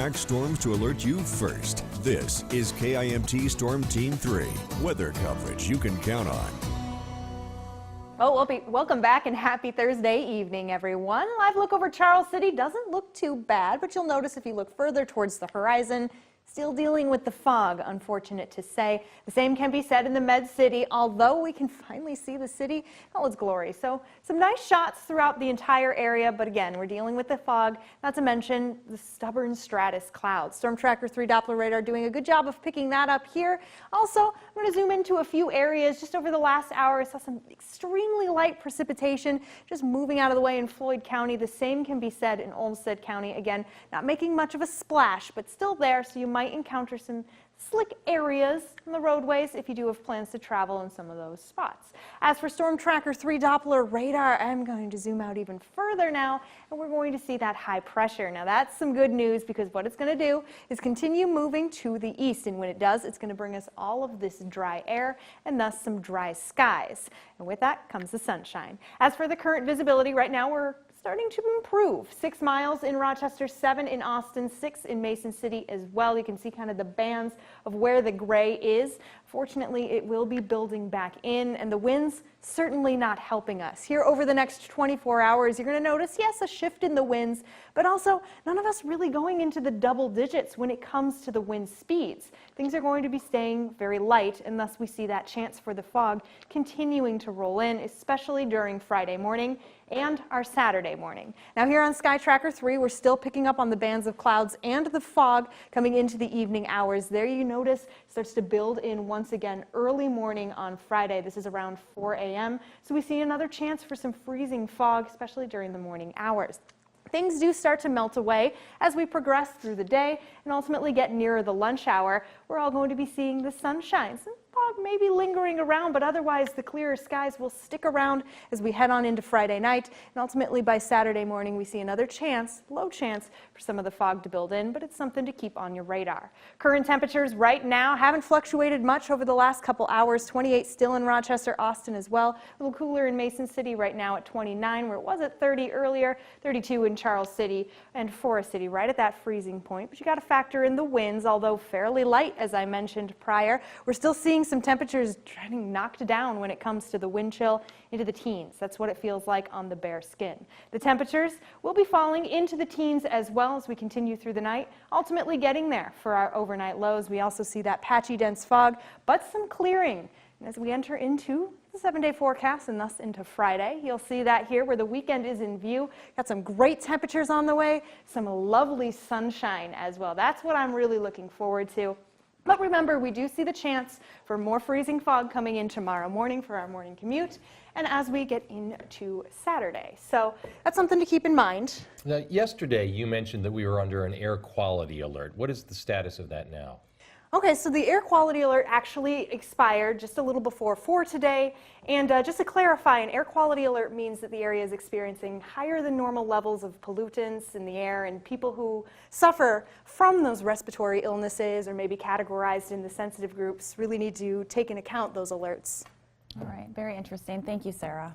track storms to alert you first. This is KIMT Storm Team 3, weather coverage you can count on. Oh, welcome back and happy Thursday evening, everyone. Live look over Charles City doesn't look too bad, but you'll notice if you look further towards the horizon, still dealing with the fog, unfortunate to say. The same can be said in the Med City, although we can finally see the city in all its glory. So some nice shots throughout the entire area, but again, we're dealing with the fog, not to mention the stubborn stratus clouds. Storm Tracker 3 Doppler radar doing a good job of picking that up here. Also, I'm going to zoom into a few areas just over the last hour. I saw some extremely light precipitation just moving out of the way in Floyd County. The same can be said in Olmsted County. Again, not making much of a splash, but still there, so you might encounter some slick areas on the roadways if you do have plans to travel in some of those spots. As for Storm Tracker 3 Doppler radar, I'm going to zoom out even further now, and we're going to see that high pressure. Now that's some good news, because what it's going to do is continue moving to the east, and when it does, it's going to bring us all of this dry air and thus some dry skies. And with that comes the sunshine. As for the current visibility, right now we're starting to improve. 6 miles in Rochester, 7 in Austin, 6 in Mason City as well. You can see kind of the bands of where the gray is. Fortunately, it will be building back in, and the winds certainly not helping us. Here over the next 24 hours, you're going to notice, yes, a shift in the winds, but also none of us really going into the double digits when it comes to the wind speeds. Things are going to be staying very light, and thus we see that chance for the fog continuing to roll in, especially during Friday morning and our Saturday morning. Now here on Sky Tracker 3, we're still picking up on the bands of clouds and the fog coming into the evening hours. There you notice it starts to build in once again early morning on Friday. This is around 4 a.m. So we see another chance for some freezing fog, especially during the morning hours. Things do start to melt away as we progress through the day and ultimately get nearer the lunch hour. We're all going to be seeing the sunshine. Some fog may be lingering around, but otherwise the clearer skies will stick around as we head on into Friday night. And ultimately by Saturday morning, we see another chance, low chance, for some of the fog to build in, but it's something to keep on your radar. Current temperatures right now haven't fluctuated much over the last couple hours. 28 still in Rochester, Austin as well. A little cooler in Mason City right now at 29, where it was at 30 earlier, 32 in Charles City and Forest City, right at that freezing point. But you got to factor in the winds, although fairly light, as I mentioned prior. We're still seeing some temperatures getting knocked down when it comes to the wind chill into the teens. That's what it feels like on the bare skin. The temperatures will be falling into the teens as well as we continue through the night, ultimately getting there for our overnight lows. We also see that patchy dense fog, but some clearing. And as we enter into the 7-day forecast and thus into Friday, you'll see that here where the weekend is in view. Got some great temperatures on the way, some lovely sunshine as well. That's what I'm really looking forward to. But remember, we do see the chance for more freezing fog coming in tomorrow morning for our morning commute and as we get into Saturday. So that's something to keep in mind. Now, yesterday you mentioned that we were under an air quality alert. What is the status of that now? Okay, so the air quality alert actually expired just a little before 4 today. And just to clarify, an air quality alert means that the area is experiencing higher than normal levels of pollutants in the air, and people who suffer from those respiratory illnesses or maybe categorized in the sensitive groups really need to take into account those alerts. All right, very interesting. Thank you, Sarah.